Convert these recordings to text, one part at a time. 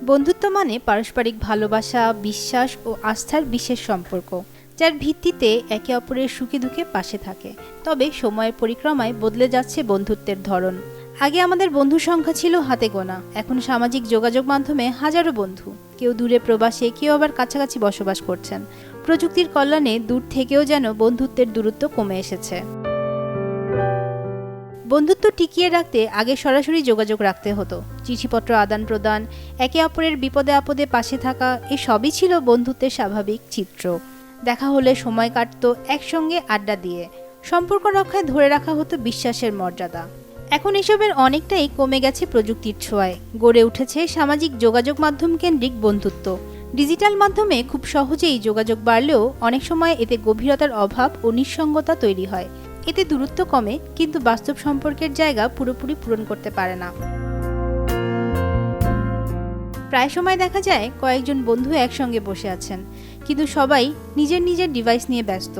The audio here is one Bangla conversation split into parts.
বন্ধুত্ব মানে পারস্পরিক ভালোবাসা, বিশ্বাস ও আস্থার বিশেষ সম্পর্ক, যার ভিত্তিতে একে অপরের সুখে দুঃখে পাশে থাকে। তবে সময়ের পরিক্রমায় বদলে যাচ্ছে বন্ধুত্বের ধরন। আগে আমাদের বন্ধু সংখ্যা ছিল হাতে গোনা, এখন সামাজিক যোগাযোগ মাধ্যমে হাজারো বন্ধু। কেউ দূরে প্রবাসে, কেউ আবার কাছাকাছি বসবাস করছেন। প্রযুক্তির কল্যাণে দূর থেকেও যেন বন্ধুত্বের দূরত্ব কমে এসেছে। বন্ধুত্ব টিকিয়ে রাখতে আগে সরাসরি যোগাযোগ রাখতে হতো। চিঠিপত্র আদান প্রদান, একে অপরের বিপদে আপদে পাশে থাকা, এসবই ছিল বন্ধুত্বের স্বাভাবিক চিত্র। দেখা হলে সময় কাটতো একসঙ্গে আড্ডা দিয়ে। সম্পর্ক রক্ষায় ধরে রাখা হতো বিশ্বাসের মর্যাদা। এখন এসবের অনেকটাই কমে গেছে প্রযুক্তির ছোঁয়ায়। গড়ে উঠেছে সামাজিক যোগাযোগ মাধ্যম কেন্দ্রিক বন্ধুত্ব। ডিজিটাল মাধ্যমে খুব সহজেই যোগাযোগ বাড়লেও অনেক সময় এতে গভীরতার অভাব ও নিঃসঙ্গতা তৈরি হয়। এতে দূরত্ব কমে, কিন্তু বাস্তব সম্পর্কের জায়গা পুরোপুরি পূরণ করতে পারে না। প্রায় সময় দেখা যায় কয়েকজন বন্ধু একসঙ্গে বসে আছেন, কিন্তু সবাই নিজের নিজের ডিভাইস নিয়ে ব্যস্ত।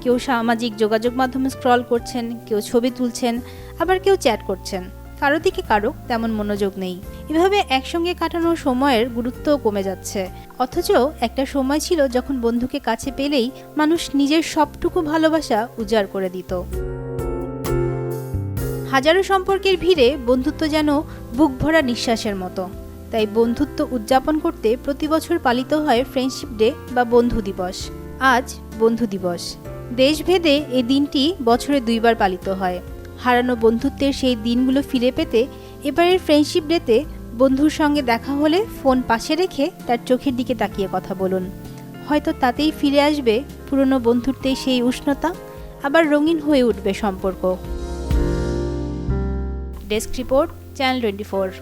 কেউ সামাজিক যোগাযোগ মাধ্যমে স্ক্রল করছেন, কেউ ছবি তুলছেন, আবার কেউ চ্যাট করছেন। কারো দিকে কারো তেমন মনোযোগ নেই। এভাবে একসঙ্গে কাটানোর সময়ের গুরুত্বও কমে যাচ্ছে। অথচ একটা সময় ছিল যখন বন্ধুকে কাছে পেলেই মানুষ নিজের সবটুকু ভালোবাসা উজাড় করে দিত। হাজারো সম্পর্কের ভিড়ে বন্ধুত্ব যেন বুক ভরা নিঃশ্বাসের মতো। তাই বন্ধুত্ব উদযাপন করতে প্রতি বছর পালিত হয় ফ্রেন্ডশিপ ডে বা বন্ধু দিবস। আজ বন্ধু দিবস। দেশভেদে এই দিনটি বছরে 2 বার পালিত হয়। হারানো বন্ধুত্বের সেই দিনগুলো ফিরে পেতে এবারের ফ্রেন্ডশিপ ডেতে বন্ধুর সঙ্গে দেখা হলে ফোন পাশে রেখে তার চোখের দিকে তাকিয়ে কথা বলুন। হয়তো তাতেই ফিরে আসবে পুরনো বন্ধুত্বের সেই উষ্ণতা, আবার রঙিন হয়ে উঠবে সম্পর্ক। Desk report, channel 24।